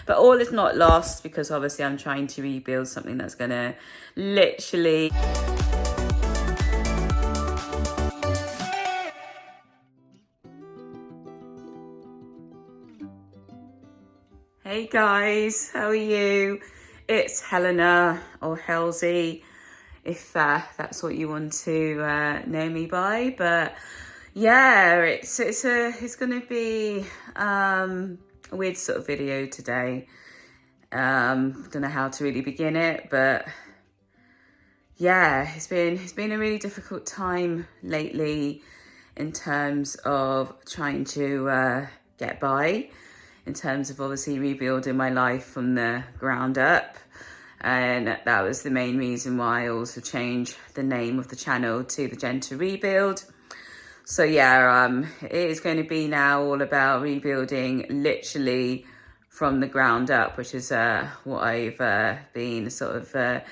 But all is not lost, because obviously I'm trying to rebuild something that's going to literally... Hey guys, how are you? It's Helena, or Halsey, if that's what you want to know me by. But yeah, it's going to be a weird sort of video today. Don't know how to really begin it, but yeah, it's been a really difficult time lately in terms of trying to get by, in terms of obviously rebuilding my life from the ground up. And that was the main reason why I also changed the name of the channel to The Gentle Rebuild. So yeah, it is going to be now all about rebuilding literally from the ground up, which is what I've been sort of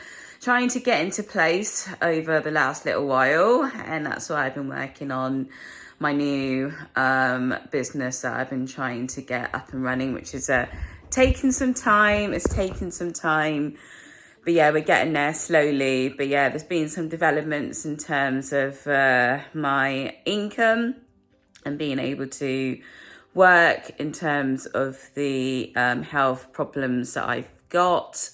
trying to get into place over the last little while. And that's why I've been working on my new business that I've been trying to get up and running, which is taking some time. It's taken some time. But yeah, we're getting there slowly. But yeah, there's been some developments in terms of my income and being able to work, in terms of the health problems that I've got.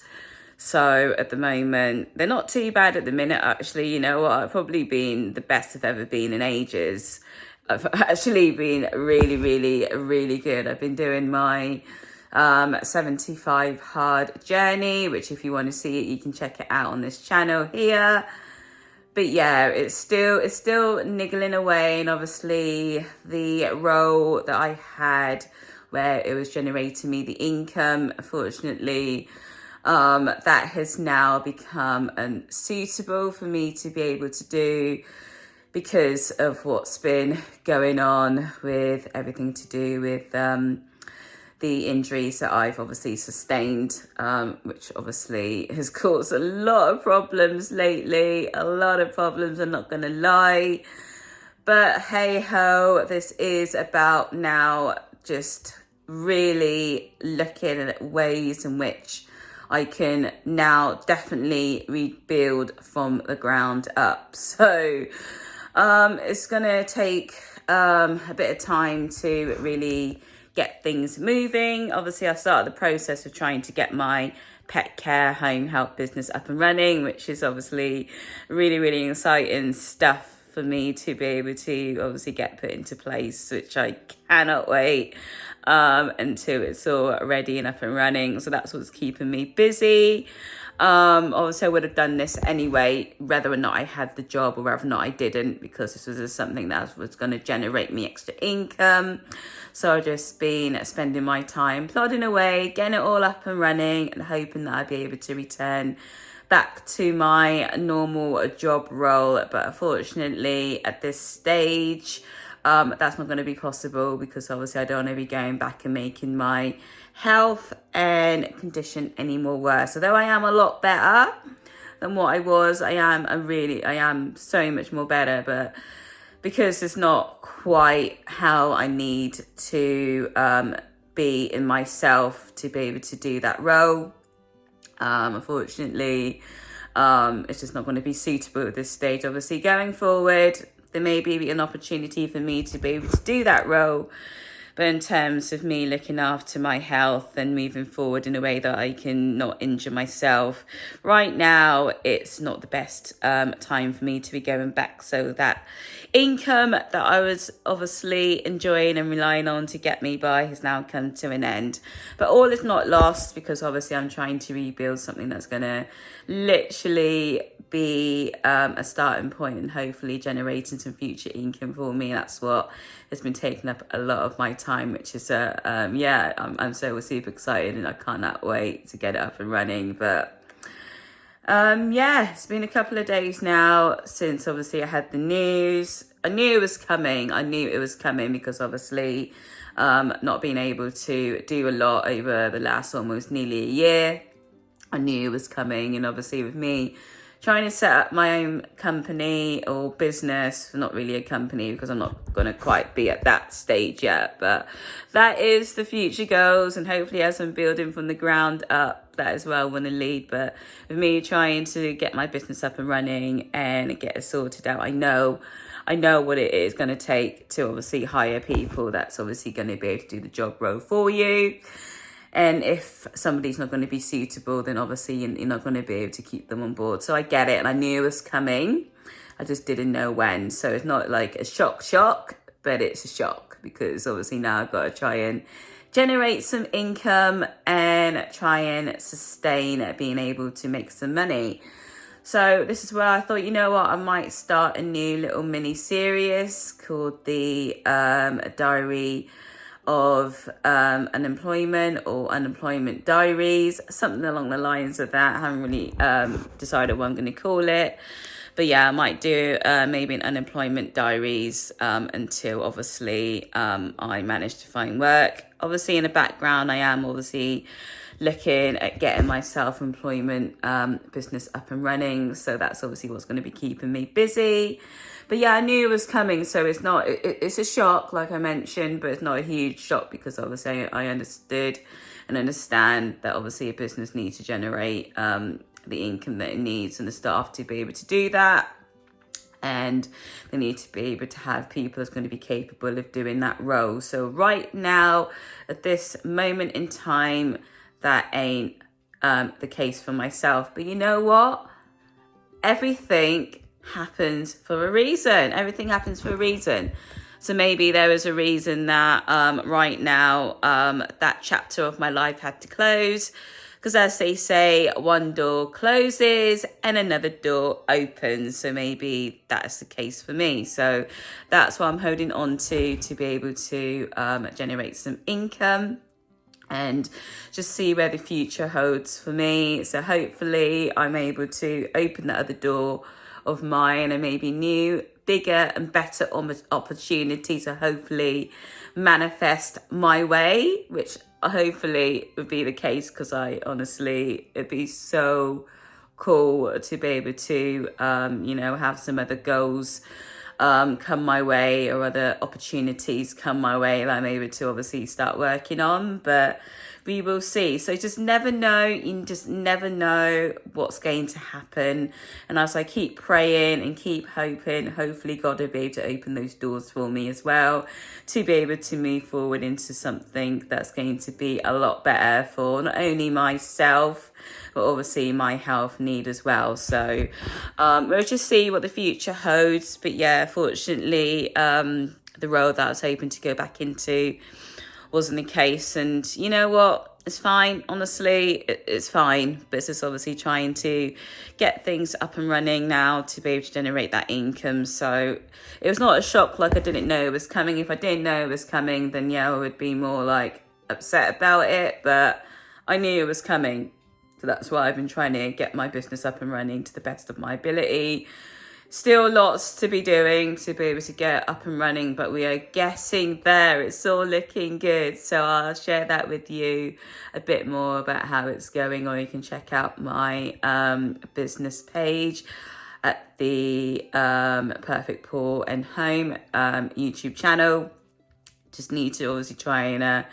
So at the moment, they're not too bad at the minute, actually. You know what? I've probably been the best I've ever been in ages. I've actually been really, really, really good. I've been doing my 75 hard journey, which if you want to see it, you can check it out on this channel here. But yeah, it's still niggling away. And obviously the role that I had, where it was generating me the income, unfortunately, that has now become unsuitable for me to be able to do, because of what's been going on with everything to do with the injuries that I've obviously sustained, which obviously has caused a lot of problems lately, a lot of problems, I'm not going to lie. But hey ho, this is about now just really looking at ways in which I can now definitely rebuild from the ground up. So it's going to take a bit of time to really get things moving. Obviously, I started the process of trying to get my pet care home help business up and running, which is obviously really, really exciting stuff for me to be able to obviously get put into place, which I cannot wait until it's all ready and up and running. So that's what's keeping me busy. Obviously, I would have done this anyway, whether or not I had the job or whether or not I didn't, because this was something that was going to generate me extra income. So I've just been spending my time plodding away, getting it all up and running, and hoping that I'll be able to return back to my normal job role. But unfortunately, at this stage, that's not going to be possible, because obviously I don't want to be going back and making my health and condition any more worse. Although I am a lot better than what I was, I am so much more better, but because it's not quite how I need to be in myself to be able to do that role, unfortunately, it's just not going to be suitable at this stage. Obviously, going forward, there may be an opportunity for me to be able to do that role. But in terms of me looking after my health and moving forward in a way that I can not injure myself, right now, it's not the best time for me to be going back. So that income that I was obviously enjoying and relying on to get me by has now come to an end. But all is not lost, because obviously I'm trying to rebuild something that's going to literally be a starting point and hopefully generating some future income for me. That's what has been taking up a lot of my time, which is I'm so super excited, and I cannot wait to get it up and running. But it's been a couple of days now since obviously I had the news. I knew it was coming because obviously not being able to do a lot over the last almost nearly a year, I knew it was coming. And obviously with me trying to set up my own company or business. Not really a company because I'm not going to quite be at that stage yet, but that is the future goals, and hopefully as I'm building from the ground up, that is where I want to lead. But with me trying to get my business up and running and get it sorted out, I know what it is going to take to obviously hire people that's obviously going to be able to do the job role for you. And if somebody's not going to be suitable, then obviously you're not going to be able to keep them on board. So I get it, and I knew it was coming. I just didn't know when. So it's not like a shock, but it's a shock because obviously now I've got to try and generate some income and try and sustain being able to make some money. So this is where I thought, you know what, I might start a new little mini series called the Diary of Unemployment or Unemployment Diaries, something along the lines of that. I haven't really decided what I'm going to call it. But yeah, I might do maybe an unemployment diaries until obviously I manage to find work. Obviously in the background, I am obviously looking at getting my self-employment business up and running. So that's obviously what's going to be keeping me busy. But yeah, I knew it was coming. So it's not, it's a shock, like I mentioned, but it's not a huge shock because obviously I understood and understand that obviously a business needs to generate the income that it needs and the staff to be able to do that. And they need to be able to have people that's going to be capable of doing that role. So right now, at this moment in time, that ain't the case for myself. But you know what? Everything happens for a reason. Everything happens for a reason. So maybe there was a reason that right now that chapter of my life had to close. Because as they say, one door closes and another door opens. So maybe that's the case for me. So that's what I'm holding on to be able to generate some income and just see where the future holds for me. So hopefully I'm able to open that other door of mine and maybe new, bigger and better opportunities to hopefully manifest my way, which hopefully would be the case because I honestly, it'd be so cool to be able to, have some other goals come my way or other opportunities come my way that I'm able to obviously start working on, but we will see. So just never know, you just never know what's going to happen. And as I keep praying and keep hoping, hopefully God will be able to open those doors for me as well, to be able to move forward into something that's going to be a lot better for not only myself, but obviously my health need as well. So we'll just see what the future holds. But yeah, fortunately, the role that I was hoping to go back into wasn't the case. And you know what? It's fine. Honestly, it's fine. But it's just obviously trying to get things up and running now to be able to generate that income. So it was not a shock like I didn't know it was coming. If I didn't know it was coming, then yeah, I would be more like upset about it. But I knew it was coming. So that's why I've been trying to get my business up and running to the best of my ability. Still lots to be doing to be able to get up and running, but we are getting there. It's all looking good. So I'll share that with you a bit more about how it's going, or you can check out my business page at the Perfect Pool and Home YouTube channel. Just need to obviously try and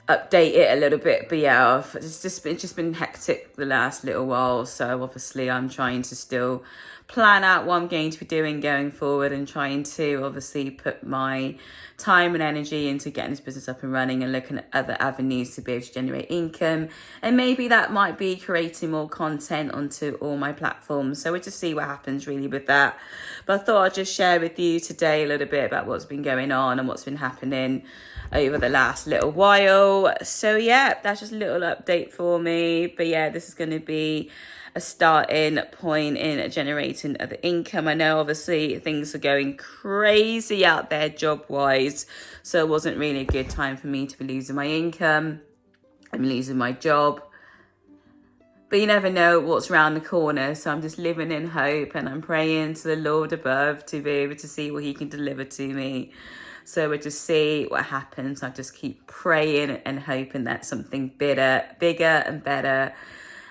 update it a little bit, but yeah, it's just been hectic the last little while. So obviously I'm trying to still plan out what I'm going to be doing going forward and trying to obviously put my time and energy into getting this business up and running and looking at other avenues to be able to generate income. And maybe that might be creating more content onto all my platforms. So we'll just see what happens really with that. But I thought I'd just share with you today a little bit about what's been going on and what's been happening over the last little while. So yeah, that's just a little update for me. But yeah, this is going to be a starting point in generating other income. I know obviously things are going crazy out there job wise, so it wasn't really a good time for me to be losing my income. I'm losing my job, but you never know what's around the corner. So I'm just living in hope and I'm praying to the Lord above to be able to see what he can deliver to me. So we'll just see what happens. I just keep praying and hoping that something bigger and better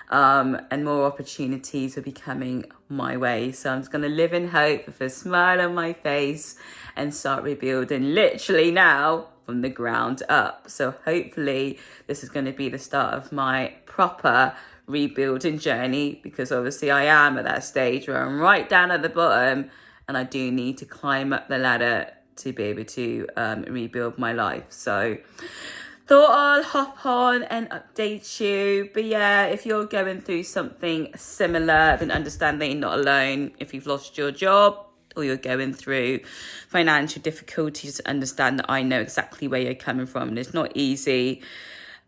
and more opportunities will be coming my way. So I'm just going to live in hope with a smile on my face and start rebuilding literally now from the ground up. So hopefully this is going to be the start of my proper rebuilding journey, because obviously I am at that stage where I'm right down at the bottom and I do need to climb up the ladder to be able to rebuild my life. So thought I'll hop on and update you. But yeah, if you're going through something similar, then understand that you're not alone. If you've lost your job or you're going through financial difficulties, understand that I know exactly where you're coming from. And it's not easy.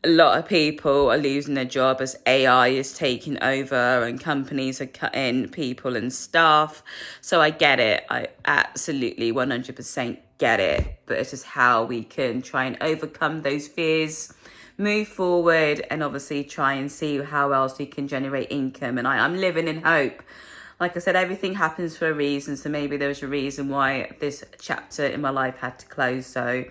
A lot of people are losing their job as AI is taking over and companies are cutting people and staff. So I get it. I absolutely 100% get it. But it's just how we can try and overcome those fears, move forward, and obviously try and see how else we can generate income. And I'm living in hope. Like I said, everything happens for a reason. So maybe there was a reason why this chapter in my life had to close. So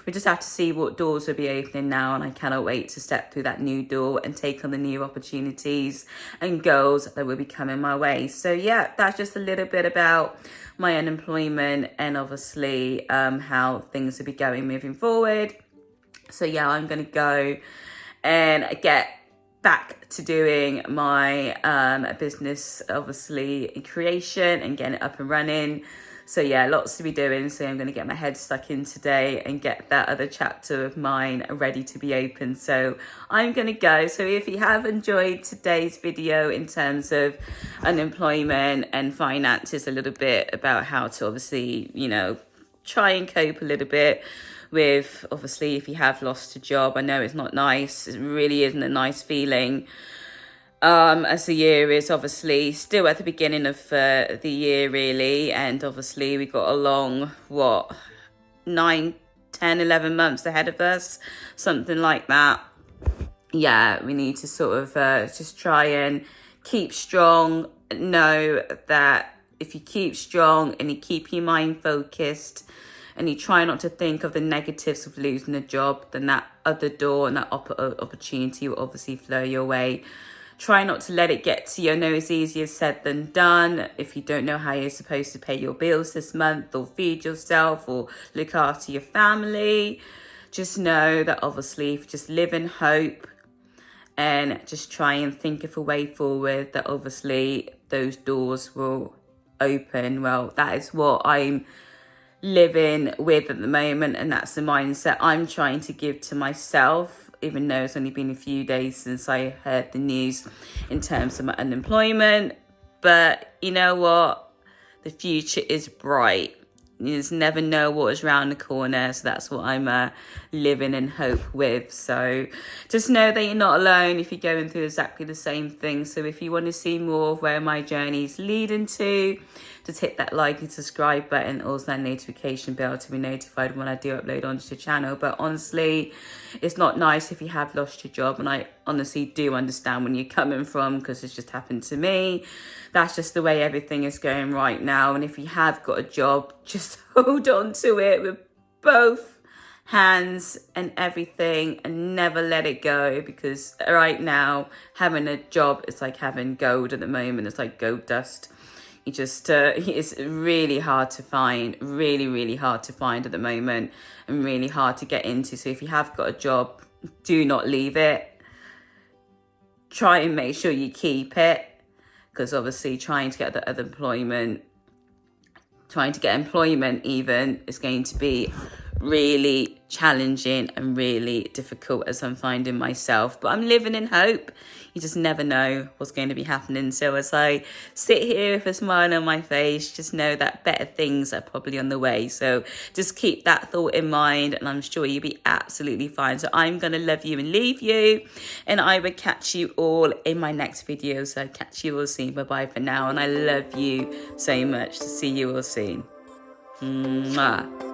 we just have to see what doors will be opening now. And I cannot wait to step through that new door and take on the new opportunities and goals that will be coming my way. So yeah, that's just a little bit about my unemployment and obviously how things will be going moving forward. So yeah, I'm going to go and get back to doing my business, obviously creation, and getting it up and running. So yeah, lots to be doing. So I'm going to get my head stuck in today and get that other chapter of mine ready to be open. So I'm going to go. So if you have enjoyed today's video in terms of unemployment and finances, a little bit about how to obviously, try and cope a little bit with, obviously, if you have lost a job. I know it's not nice. It really isn't a nice feeling. As the year is obviously still at the beginning of the year, really. And obviously we got a long, 9, 10, 11 months ahead of us, something like that. Yeah, we need to sort of just try and keep strong. Know that if you keep strong and you keep your mind focused, and you try not to think of the negatives of losing a job, then that other door and that opportunity will obviously flow your way. Try not to let it get to you. I know it's easier said than done. If you don't know how you're supposed to pay your bills this month or feed yourself or look after your family, just know that obviously if you just live in hope and just try and think of a way forward, that obviously those doors will open. Well, that is what I'm living with at the moment, and that's the mindset I'm trying to give to myself, even though it's only been a few days since I heard the news in terms of my unemployment. But you know what, the future is bright. You just never know what is around the corner. So that's what I'm living in hope with. So just know that you're not alone if you're going through exactly the same thing. So if you want to see more of where my journey is leading to, just hit that like and subscribe button, also that notification bell to be notified when I do upload onto the channel. But honestly, it's not nice if you have lost your job, and I honestly do understand when you're coming from, because it's just happened to me. That's just the way everything is going right now. And if you have got a job, just hold on to it with both hands and everything, and never let it go, because right now having a job is like having gold at the moment. It's like gold dust. You just it's really hard to find, really hard to find at the moment, and really hard to get into. So if you have got a job, do not leave it. Try and make sure you keep it, because obviously trying to get the other employment, trying to get employment even, is going to be really challenging and really difficult, as I'm finding myself. But I'm living in hope. You just never know what's going to be happening. So as I sit here with a smile on my face, just know that better things are probably on the way. So just keep that thought in mind, and I'm sure you'll be absolutely fine. So I'm going to love you and leave you, and I will catch you all in my next video. So catch you all soon. Bye-bye for now. And I love you so much. To see you all soon. Mwah.